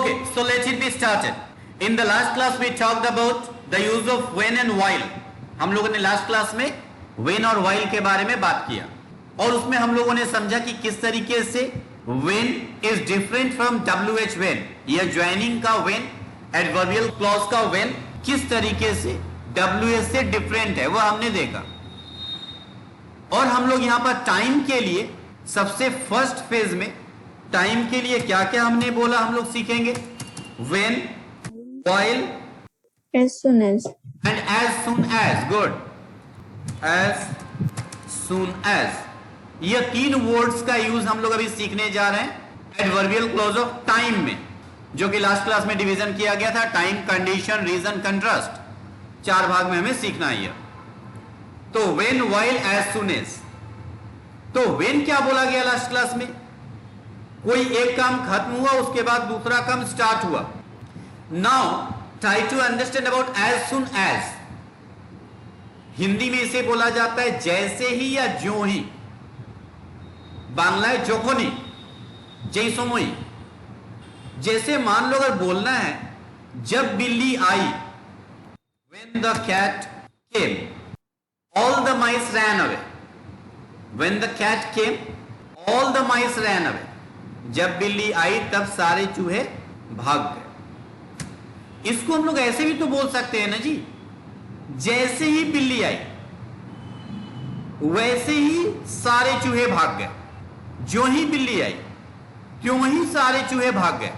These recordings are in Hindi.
Okay, so let it be started. In the last class we talked about the use of when and while. हम लोगों ने लास्ट क्लास में when और while के बारे में बात किया और उसमें हम लोगों ने समझा कि किस तरीके से when is different from WH when. यह ज्वाइनिंग का when, adverbial clause का when किस तरीके से WH से डिफरेंट है वो हमने देखा। और हम लोग यहां पर टाइम के लिए सबसे फर्स्ट फेज में टाइम के लिए क्या क्या हमने बोला हम लोग सीखेंगे। when, while, As soon as. and as soon as. Good. as soon as. ये तीन वर्ड्स का यूज हम लोग अभी सीखने जा रहे हैं एडवर्बियल क्लॉज ऑफ टाइम में, जो कि लास्ट क्लास में डिवीजन किया गया था। टाइम, कंडीशन, रीजन, कंट्रास्ट, चार भाग में हमें सीखना है। तो when, while, as soon as। तो when क्या बोला गया लास्ट क्लास में? कोई एक काम खत्म हुआ उसके बाद दूसरा काम स्टार्ट हुआ। Now try to understand about as soon as. Hindi में इसे बोला जाता है जैसे ही या ज्यों ही। बांग्लाय जोखनी, जैसोमोई। जैसे मान लो अगर बोलना है जब बिल्ली आई, when the cat came, all the mice ran away. When the cat came, all the mice ran away. जब बिल्ली आई तब सारे चूहे भाग गए। इसको हम लोग ऐसे भी तो बोल सकते हैं ना जी, जैसे ही बिल्ली आई वैसे ही सारे चूहे भाग गए। जो ही बिल्ली आई त्यों ही सारे चूहे भाग गए।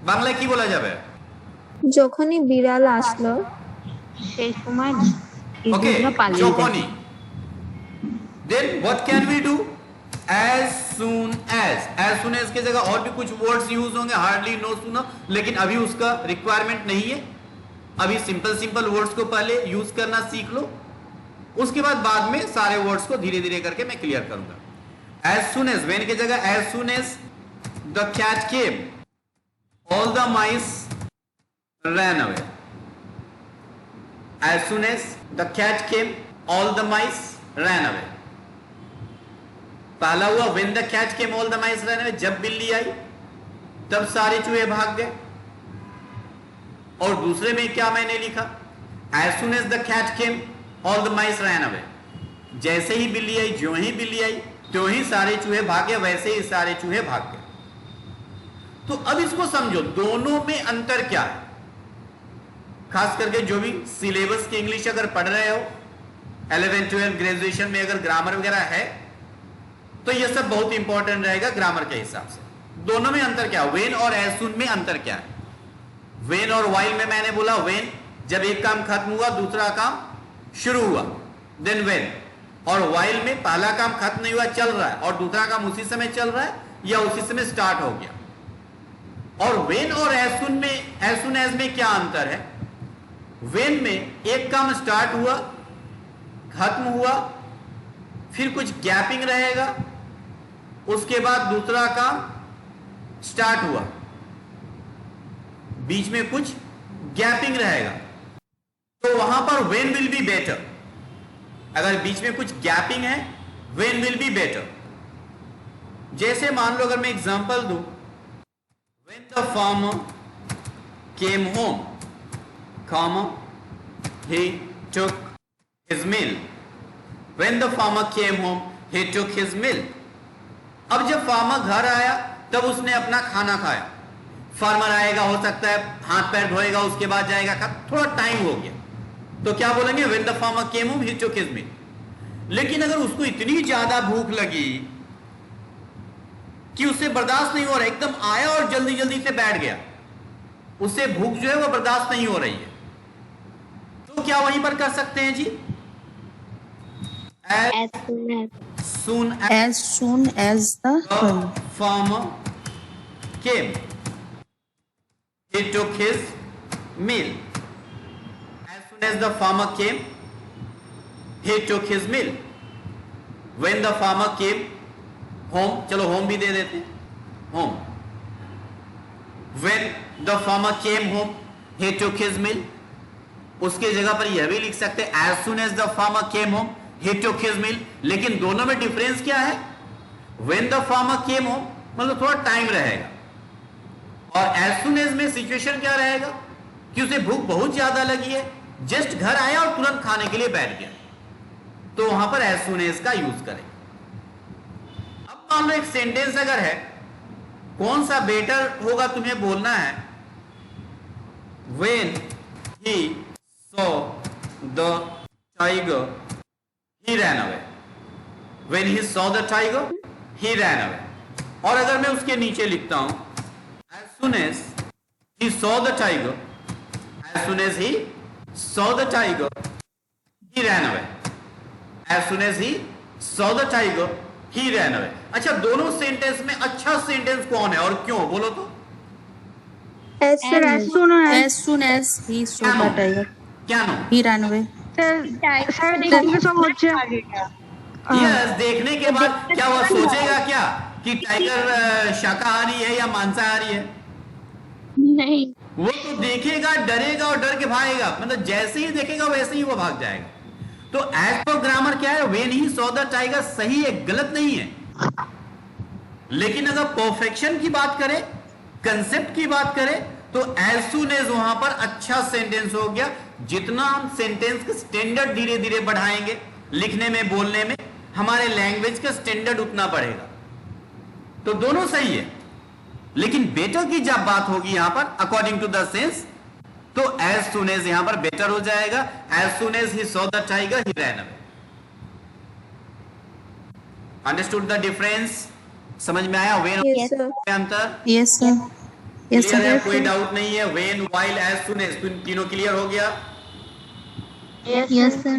बांग्ला की बोला जाবে? যখনই বিড়াল আসলো সেই সময় ओके, ইঁদুররা পালিয়ে যায়। जोखनी। Then what can we do? As soon as की जगह और भी कुछ वर्ड्स यूज होंगे, हार्डली, नो सूनर, लेकिन अभी उसका रिक्वायरमेंट नहीं है। अभी सिंपल वर्ड्स को पहले यूज करना सीख लो, उसके बाद में सारे वर्ड्स को धीरे धीरे करके मैं क्लियर करूंगा। As soon as, when की जगह as soon as the cat came, all the mice ran away. As soon as the cat came, all the mice ran away. पहला हुआ when the cat came, all the mice ran away, जब बिल्ली आई तब सारे चूहे भाग गए। और दूसरे में क्या मैंने लिखा? as soon as the cat came, all the mice ran away. जैसे ही बिल्ली आई, ज्यों ही बिल्ली आई त्यों ही सारे चूहे भागे, वैसे ही सारे चूहे भाग गए। तो अब इसको समझो, दोनों में अंतर क्या है। खास करके जो भी सिलेबस की इंग्लिश अगर पढ़ रहे हो, 11, 12 ग्रेजुएशन में अगर ग्रामर वगैरह है तो यह सब बहुत इंपॉर्टेंट रहेगा ग्रामर के हिसाब से। दोनों में अंतर क्या है? वेन और एज सुन में अंतर क्या है? वेन और वाइल में मैंने बोला वेन जब एक काम खत्म हुआ दूसरा काम शुरू हुआ, देन वेन। और वाइल में पहला काम खत्म नहीं हुआ, चल रहा है, और दूसरा काम उसी समय चल रहा है या उसी समय स्टार्ट हो गया। और वेन और एज सुन में, एज सुन एज में क्या अंतर है? वेन में एक काम स्टार्ट हुआ, खत्म हुआ, फिर कुछ गैपिंग रहेगा, उसके बाद दूसरा काम स्टार्ट हुआ, बीच में कुछ गैपिंग रहेगा। तो वहां पर वेन विल बी बेटर। अगर बीच में कुछ गैपिंग है, वेन विल बी बेटर। जैसे मान लो अगर मैं एग्जांपल दूं, when the farmer came home, comma, he took his meal. When the farmer came home, he took his meal. अब जब फार्मर घर आया तब उसने अपना खाना खाया। फार्मर आएगा, हो सकता है हाथ पैर धोएगा, उसके बाद जाएगा, थोड़ा टाइम हो गया, तो क्या बोलेंगे? When the farmer came home, he took his meal. लेकिन अगर उसको इतनी ज्यादा भूख लगी कि उससे बर्दाश्त नहीं हो रहा, एकदम आया और जल्दी जल्दी से बैठ गया, उससे भूख जो है वो बर्दाश्त नहीं हो रही है, तो क्या वहीं पर कर सकते हैं जी? As soon as the farmer came, he took his meal. As soon as the farmer came, he took his meal. When the farmer came home, चलो home भी दे देते हैं, home. When the farmer came home, he took his meal. उसके जगह पर यह भी लिख सकते हैं as soon as the farmer came home, he took his meal. लेकिन दोनों में डिफरेंस क्या है? When the farmer came home मतलब थोड़ा टाइम रहेगा, और एज सुन एज में सिचुएशन क्या रहेगा कि उसे भूख बहुत ज्यादा लगी है, जस्ट घर आया और तुरंत खाने के लिए बैठ गया, तो वहां पर एज सुन एज का यूज करें। अब मान लो एक सेंटेंस अगर है, कौन सा बेटर होगा तुम्हें बोलना है, when he saw the tiger he ran away, when he saw the tiger he ran away. और अगर मैं उसके नीचे लिखता हूं as soon as he saw the tiger, as soon as he saw the tiger he ran away, as soon as he saw the tiger he ran away. अच्छा, दोनों सेंटेंस में अच्छा सेंटेंस कौन है और क्यों, बोलो तो? as soon as As soon as he saw the tiger, क्या no? he ran away. Sir দেখে সব হচ্ছে यस, देखने के बाद क्या वो सोचेगा क्या कि टाइगर शाकाहारी है या मांसाहारी है? नहीं, वो तो देखेगा, डरेगा और डर के भागेगा, मतलब जैसे ही देखेगा वैसे ही वो भाग जाएगा। तो एज पर ग्रामर क्या है, when he saw the tiger सही है, गलत नहीं है। लेकिन अगर परफेक्शन की बात करें, कंसेप्ट की बात करें, तो एज सून एज वहां पर अच्छा सेंटेंस हो गया। जितना हम सेंटेंस का स्टैंडर्ड धीरे धीरे बढ़ाएंगे, लिखने में बोलने में, हमारे लैंग्वेज का स्टैंडर्ड उतना बढ़ेगा। तो दोनों सही है, लेकिन बेटर की जब बात होगी यहां पर अकॉर्डिंग टू द सेंस, तो एज सुन एज यहां पर बेटर हो जाएगा। As soon as he saw the tiger he ran away. Understood the difference? समझ में आया? वेन yes sir में अंतर yes sir, yes क्लियर है? sir, कोई डाउट नहीं है? When, while, as soon as, तीनों क्लियर हो गया? yes sir,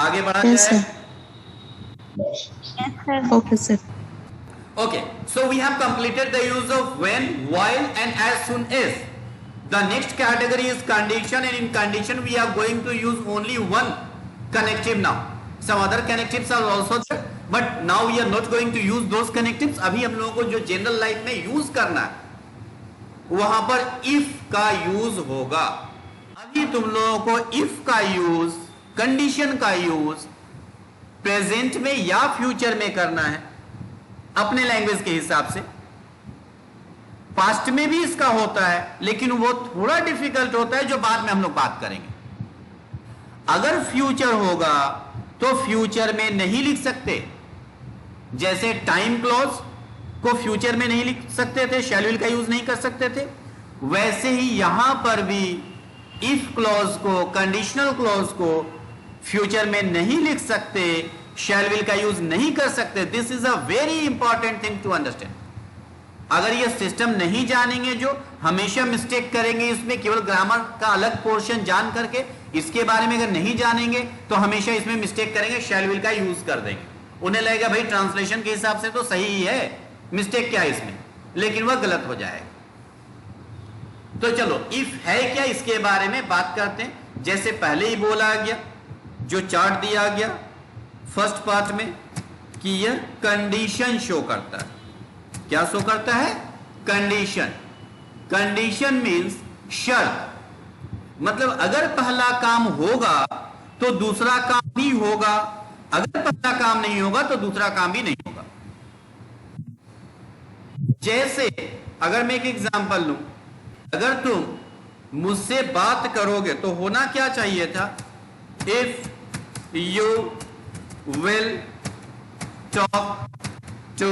आगे बढ़ा yes जाए। sir, okay sir. Okay, so we have completed the use of when, while and as soon as. The next category is condition, and in condition we are going to use only one connective now. Some other connectives are also there, but now we are not going to use those connectives. अभी हम लोगों को जो जनरल लाइफ में यूज करना है वहां पर if का यूज होगा। अभी तुम लोगों को if का यूज, कंडीशन का यूज प्रेजेंट में या फ्यूचर में करना है अपने लैंग्वेज के हिसाब से। पास्ट में भी इसका होता है, लेकिन वो थोड़ा डिफिकल्ट होता है, जो बाद में हम लोग बात करेंगे। अगर फ्यूचर होगा तो फ्यूचर में नहीं लिख सकते, जैसे टाइम क्लॉज को फ्यूचर में नहीं लिख सकते थे, शैल विल का यूज नहीं कर सकते थे, वैसे ही यहां पर भी इफ क्लॉज को, कंडीशनल क्लॉज को फ्यूचर में नहीं लिख सकते, शैल विल का यूज नहीं कर सकते। This is a very important thing to understand. अगर ये सिस्टम नहीं जानेंगे, जो हमेशा मिस्टेक करेंगे इसमें, केवल ग्रामर का अलग पोर्शन जान करके इसके बारे में अगर नहीं जानेंगे तो हमेशा इसमें मिस्टेक करेंगे, शैल विल का यूज कर देंगे। उन्हें लगेगा भाई ट्रांसलेशन के हिसाब से तो सही ही है, मिस्टेक क्या है इसमें, लेकिन वह गलत हो जाएगा। तो चलो इफ है क्या इसके बारे में बात करते हैं। जैसे पहले ही बोला गया, जो चार्ट दिया गया फर्स्ट पार्ट में, कि यह कंडीशन शो करता है। क्या शो करता है? कंडीशन। कंडीशन मींस शर्त, मतलब अगर पहला काम होगा तो दूसरा काम भी होगा, अगर पहला काम नहीं होगा तो दूसरा काम भी नहीं होगा। जैसे अगर मैं एक एग्जांपल लूं, अगर तुम मुझसे बात करोगे तो होना क्या चाहिए था? If you will talk to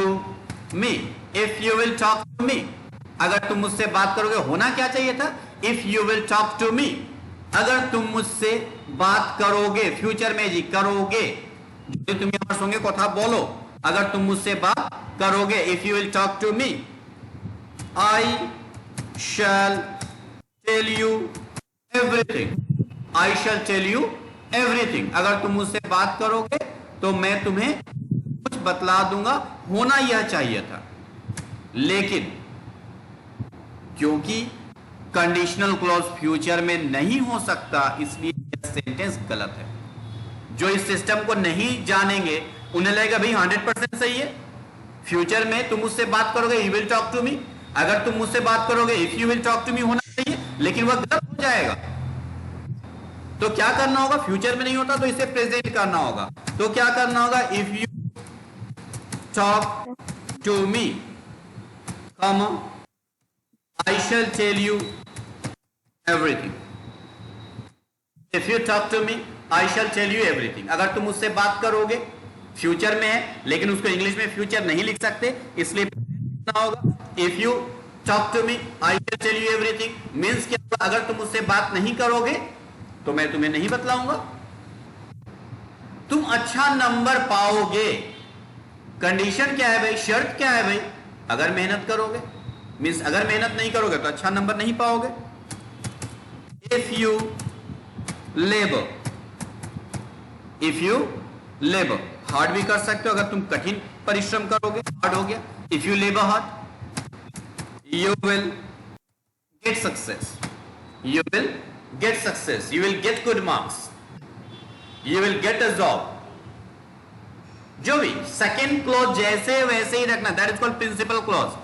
me, if you will talk to me. अगर तुम मुझसे बात करोगे, होना क्या चाहिए था? If you will talk to me. अगर तुम मुझसे बात करोगे, फ्यूचर में जी करोगे, जो तुम यहां सुनोगे कथा बोलो, अगर तुम मुझसे बात करोगे, if you will talk to me, I shall tell you everything. I shall tell you everything. अगर तुम मुझसे बात करोगे तो मैं तुम्हें कुछ बतला दूंगा। होना यह चाहिए था, लेकिन क्योंकि कंडीशनल क्लॉज फ्यूचर में नहीं हो सकता, इसलिए यह सेंटेंस गलत है। जो इस सिस्टम को नहीं जानेंगे उन्हें लगेगा भाई 100% सही है, फ्यूचर में तुम मुझसे बात करोगे, you will talk to me. अगर तुम मुझसे बात करोगे, if you will talk to me होना चाहिए, लेकिन वह गलत हो जाएगा। तो क्या करना होगा? फ्यूचर में नहीं होता तो इसे प्रेजेंट करना होगा। तो क्या करना होगा? If you talk to me, I shall tell you everything. If you talk to me, I shall tell you everything. अगर तुम मुझसे बात करोगे, फ्यूचर में है लेकिन उसको इंग्लिश में फ्यूचर नहीं लिख सकते, इसलिए लिखना होगा if you talk to me I will tell you everything. Means क्या, अगर तुम मुझसे बात नहीं करोगे तो मैं तुम्हें नहीं बतलाऊंगा। तुम अच्छा नंबर पाओगे। कंडीशन क्या है भाई, शर्त क्या है भाई, अगर मेहनत करोगे। मीन्स अगर मेहनत नहीं करोगे तो अच्छा नंबर नहीं पाओगे। If you labour, if you labour, hard भी कर सकते हो, अगर तुम कठिन परिश्रम करोगे हार्ड हो गया। If you labour hard you will get success, you will get success, you will get good marks, you will get a job. जो भी सेकेंड क्लॉज जैसे वैसे ही रखना, that is called principal clause.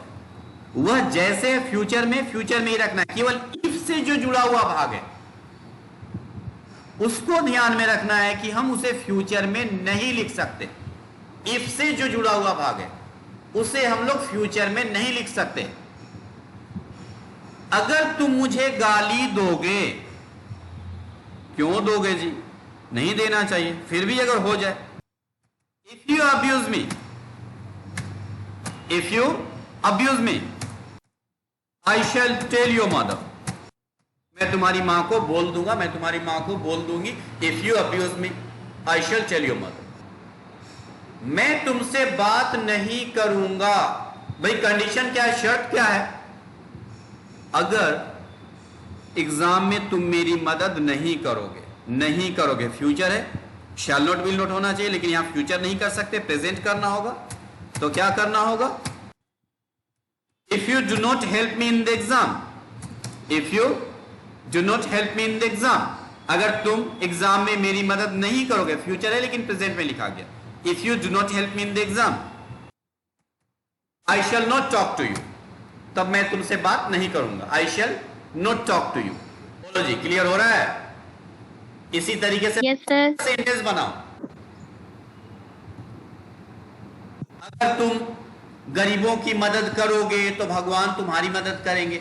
वह जैसे फ्यूचर में ही रखना, केवल इफ से जो जुड़ा हुआ भाग है उसको ध्यान में रखना है कि हम उसे फ्यूचर में नहीं लिख सकते। इफ से जो जुड़ा हुआ भाग है उसे हम लोग फ्यूचर में नहीं लिख सकते। अगर तुम मुझे गाली दोगे, क्यों दोगे जी, नहीं देना चाहिए, फिर भी अगर हो जाए, if you abuse me, if you abuse me I shall tell your mother, मैं तुम्हारी मां को बोल दूंगा, मैं तुम्हारी मां को बोल दूंगी। If you abuse me I shall tell your mother. मैं तुमसे बात नहीं करूंगा। भाई कंडीशन क्या है, शर्त क्या है, अगर एग्जाम में तुम मेरी मदद नहीं करोगे, नहीं करोगे, फ्यूचर है, शैल नॉट विल नॉट होना चाहिए, लेकिन यहां फ्यूचर नहीं कर सकते, प्रेजेंट करना होगा। तो क्या करना होगा, if you do not help me in the exam, if you do not help me in the exam, अगर तुम एग्जाम में मेरी मदद नहीं करोगे, फ्यूचर है लेकिन प्रेजेंट में लिखा गया, if you do not help me in the exam I shall not talk to you, तब मैं तुमसे बात नहीं करूंगा। I shall not talk to you. बोलो जी, क्लियर हो रहा है? इसी तरीके से Yes, sir. सेंटेंस बनाओ। अगर तुम गरीबों की मदद करोगे तो भगवान तुम्हारी मदद करेंगे।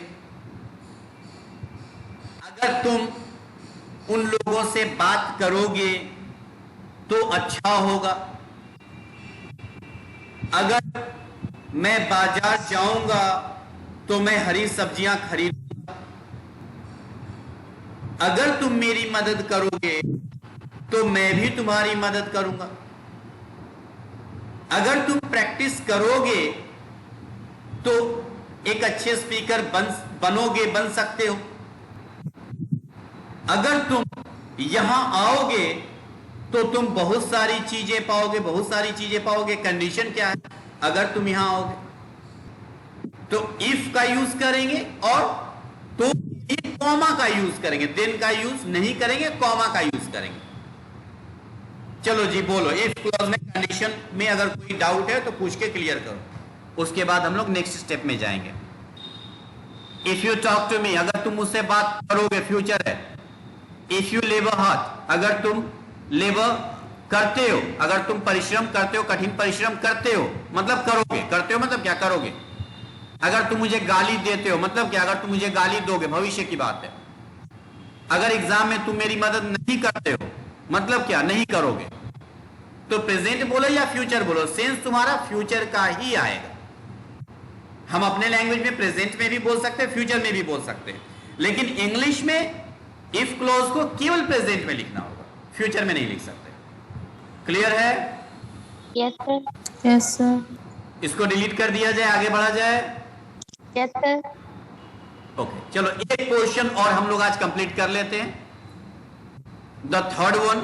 अगर तुम उन लोगों से बात करोगे तो अच्छा होगा। अगर मैं बाजार जाऊंगा तो मैं हरी सब्जियां खरीदूंगा। अगर तुम मेरी मदद करोगे तो मैं भी तुम्हारी मदद करूंगा। अगर तुम प्रैक्टिस करोगे तो एक अच्छे स्पीकर बनोगे, बन सकते हो। अगर तुम यहां आओगे तो तुम बहुत सारी चीजें पाओगे, बहुत सारी चीजें पाओगे। कंडीशन क्या है, अगर तुम यहां आओगे तो इफ का यूज करेंगे और तो कॉमा का यूज करेंगे, देन का यूज नहीं करेंगे, कॉमा का यूज करेंगे। चलो जी बोलो, इफ क्लॉज में कंडीशन में अगर कोई डाउट है तो पूछ के क्लियर करो, उसके बाद हम लोग नेक्स्ट स्टेप में जाएंगे। If you talk to me, अगर तुम मुझसे बात करोगे, फ्यूचर है। इफ यू लेबर हार्ड, अगर तुम लेबर करते हो, अगर तुम परिश्रम करते हो, कठिन परिश्रम करते हो, मतलब करोगे, करते हो मतलब क्या करोगे। अगर तुम मुझे गाली देते हो, मतलब क्या, अगर तुम मुझे गाली दोगे, भविष्य की बात है। अगर एग्जाम में तुम मेरी मदद नहीं करते हो, मतलब क्या, नहीं करोगे। तो प्रेजेंट बोलो या फ्यूचर बोलो, सेंस तुम्हारा फ्यूचर का ही आएगा। हम अपने लैंग्वेज में प्रेजेंट में भी बोल सकते हैं, फ्यूचर में भी बोल सकते हैं, लेकिन इंग्लिश में इफ क्लॉज को केवल प्रेजेंट में लिखना होगा, फ्यूचर में नहीं लिख सकते। क्लियर है? Yes, sir. Yes sir. इसको डिलीट कर दिया जाए, आगे बढ़ा जाए। Yes, sir. ओके, चलो एक पोर्शन और हम लोग आज कंप्लीट कर लेते हैं। The third one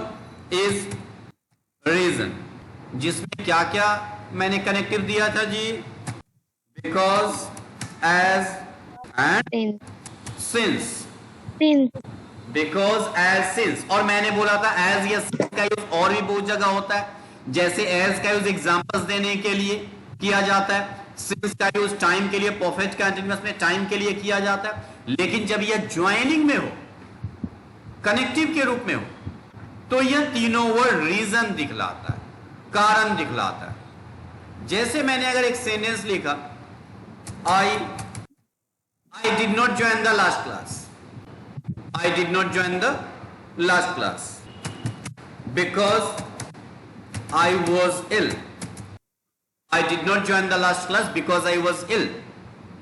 is reason, जिसमें क्या क्या मैंने कनेक्टिव दिया था जी, because, as and since. Because, as, since, और मैंने बोला था एज या सिंस का यूज और भी बहुत जगह होता है। जैसे एज का यूज एग्जांपल्स देने के लिए किया जाता है, सिंस का यूज टाइम के लिए, परफेक्ट कंटीन्यूअस में टाइम के लिए किया जाता है। लेकिन जब यह ज्वाइनिंग में हो, कनेक्टिव के रूप में हो, तो यह तीनों वर्ड रीजन दिखलाता है, कारण दिखलाता है। जैसे मैंने अगर एक सेंटेंस लिखा, I did not join the last class. I did not join the last class because I was ill. I did not join the last class because I was ill.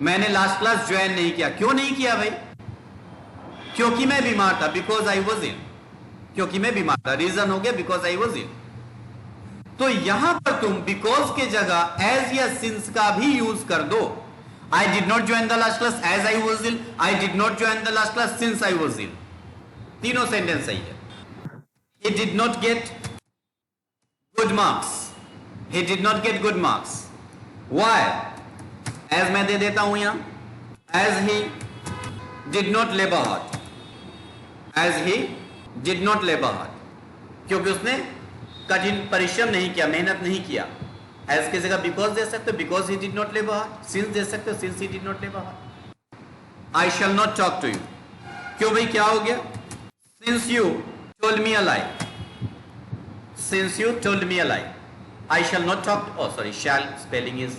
मैंने लास्ट क्लास ज्वाइन नहीं किया. क्यों नहीं किया भाई? क्योंकि मैं बीमार था. Because I was ill. क्योंकि मैं बीमार था. रीजन हो गया because I was ill. तो यहां पर तुम बिकॉज के जगह एज या सिंस का भी यूज कर दो. I did not join the last class as I was ill. I did not join the last class since I was ill. तीनों सेंटेंस सही है. He did not get good marks. He did not get good marks. Why? As मैं दे देता हूं यहां. As he did not labor hard. As he did not labor hard. क्योंकि उसने कठिन परिश्रम नहीं किया, मेहनत नहीं किया. एज की जगह बिकॉज दे सकते हो, because he did not labour hard. Since दे सकते हो, since he did not labour hard. I shall not talk to you. क्यों भाई, क्या हो गया? Since you told me a lie. Since you told me a lie. I shall not talk. Oh sorry, shall spelling is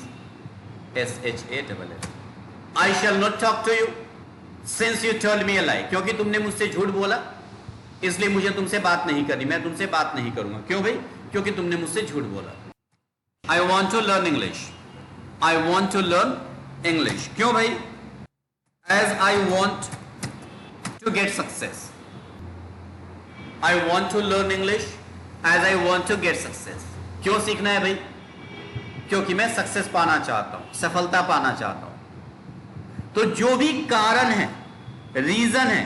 SHALL. I shall not talk to you since you told me a lie. क्योंकि तुमने मुझसे झूठ बोला, इसलिए मुझे तुमसे बात नहीं करनी. मैं तुमसे बात नहीं करूंगा. क्यों भाई? क्योंकि तुमने मुझसे झूठ बोला. I want to learn English. I want to learn English. क्यों भाई? As I want to get success. I want to learn English as I want to get success. क्यों सीखना है भाई? क्योंकि मैं सक्सेस पाना चाहता हूं, सफलता पाना चाहता हूं. तो जो भी कारण है, रीजन है,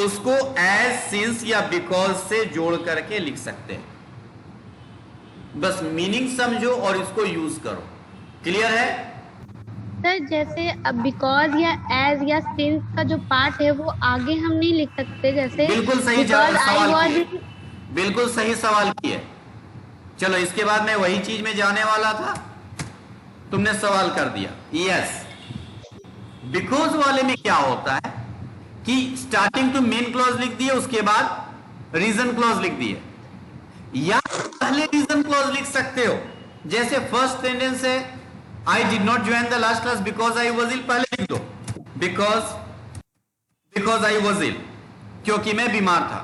उसको as, since या because से जोड़ करके लिख सकते हैं. बस मीनिंग समझो और इसको यूज करो. क्लियर है? सर जैसे अब बिकॉज या एज या सिंस का जो पार्ट है वो आगे हम नहीं लिख सकते. जैसे बिल्कुल सही सवाल किए. बिल्कुल सही सवाल किए. चलो इसके बाद मैं वही चीज में जाने वाला था, तुमने सवाल कर दिया. यस, बिकॉज वाले में क्या होता है कि स्टार्टिंग टू मेन क्लॉज लिख दिए, उसके बाद रीजन क्लॉज लिख दिए, या पहले रीजन क्लॉज लिख सकते हो. जैसे फर्स्ट सेंटेंस है I did not join the last class because I was ill. पहले लिख दो बिकॉज आई वॉज इल, क्योंकि मैं बीमार था.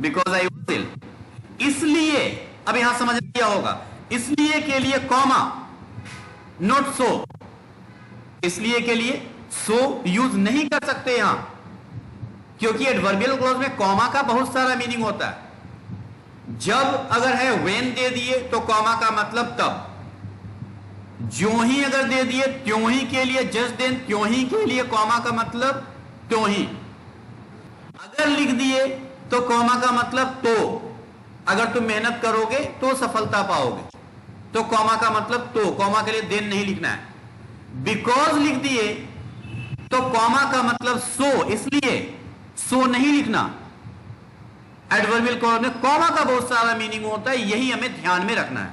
Because I was ill. इसलिए, अब यहां समझ लिया होगा, इसलिए के लिए कॉमा, नॉट सो. इसलिए के लिए सो यूज नहीं कर सकते यहां, क्योंकि एडवर्बियल क्लॉज में कॉमा का बहुत सारा मीनिंग होता है. जब अगर है व्हेन दे दिए तो कॉमा का मतलब तब. ज्यों ही अगर दे दिए त्यों ही के लिए, जस्ट देन त्यों ही के लिए कॉमा का मतलब त्यों ही. अगर लिख दिए तो कॉमा का मतलब तो. अगर तुम मेहनत करोगे तो सफलता पाओगे, तो कॉमा का मतलब तो. कॉमा के लिए देन नहीं लिखना है. बिकॉज लिख दिए तो कॉमा का मतलब सो, इसलिए सो नहीं लिखना. एडवर्बियल क्लॉज में कॉमा का बहुत सारा मीनिंग होता है, यही हमें ध्यान में रखना है.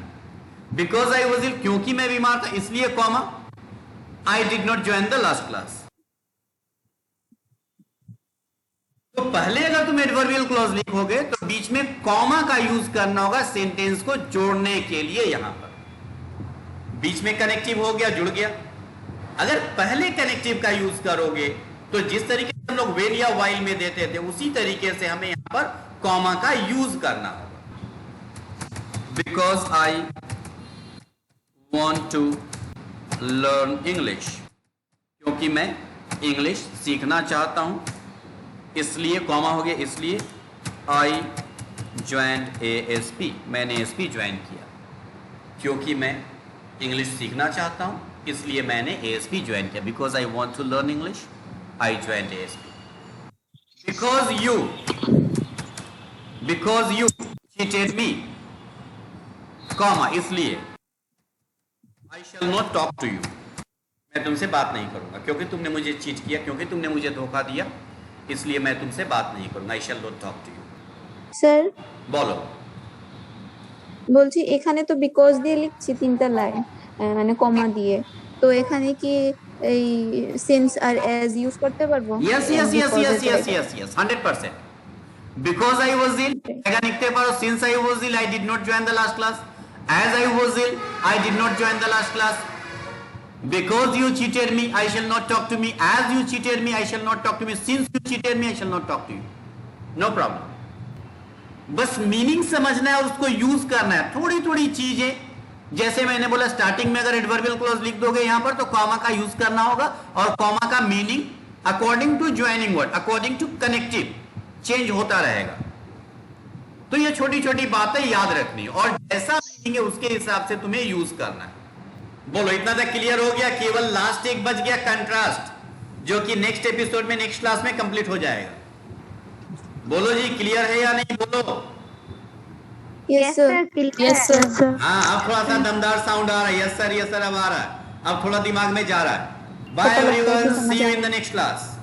बिकॉज आई वॉज इल, क्योंकि मैं बीमार था, इसलिए comma. I did not join the last class. तो पहले अगर तुम एडवर्बियल क्लॉज लिखोगे तो बीच में कॉमा का यूज करना होगा सेंटेंस को जोड़ने के लिए. यहां पर बीच में कनेक्टिव हो गया, जुड़ गया. अगर पहले कनेक्टिव का यूज करोगे तो जिस तरीके से हम लोग व्हेन या व्हाइल में देते थे, उसी तरीके से हमें यहां पर कॉमा का यूज करना होगा. Because I want to learn English, क्योंकि मैं इंग्लिश सीखना चाहता हूं, इसलिए कॉमा हो गया. इसलिए आई ज्वाइंड ASP, मैंने ASP ज्वाइन किया. क्योंकि मैं इंग्लिश सीखना चाहता हूं, इसलिए मैंने ASP ज्वाइन किया. Because I want to learn English, I joined ASP. Because you cheated me, comma, इसलिए I shall not talk to you, मैं तुमसे बात नहीं करूंगा. क्योंकि तुमने मुझे चीट किया, क्योंकि तुमने मुझे धोखा दिया, इसलिए मैं तुमसे बात नहीं करूंगा. I shall not talk to you. Sir বলো. বলছি এখানে তো বিকজ দিয়ে লিখছি তিনটা লাইন, মানে কমা দিয়ে, তো এখানে কি এই সিন্স আর এজ ইউজ করতে পারবো? Yes, yes, yes, yes, yes, yes, yes, 100%. Because I was ill, জায়গা লিখতে পারো. Since I was ill, I did not join the last class. As I was ill, I did not join the last class. Because you cheated me, I shall not talk to me. As you cheated me, I shall not talk to me. Since you cheated me, I shall not talk to you. No problem. बस मीनिंग समझना है और उसको यूज करना है. थोड़ी थोड़ी चीजें, जैसे मैंने बोला स्टार्टिंग में अगर एडवर्बियल क्लॉज लिख दोगे यहां पर तो कॉमा का यूज करना होगा और कॉमा का meaning according to joining word, according to connective change होता रहेगा. तो ये छोटी छोटी बातें याद रखनी है और जैसा मीनिंग है उसके हिसाब से तुम्हें यूज करना है. बोलो इतना तक क्लियर हो गया? केवल लास्ट एक बच गया कंट्रास्ट, जो कि नेक्स्ट एपिसोड में नेक्स्ट क्लास में कंप्लीट हो जाएगा. बोलो जी क्लियर है या नहीं? बोलो. Yes sir. Yes sir. हाँ अब थोड़ा सा दमदार साउंड आ रहा है. यस सर अब आ रहा है. अब थोड़ा दिमाग में जा रहा है. Bye everyone, see you in the next class.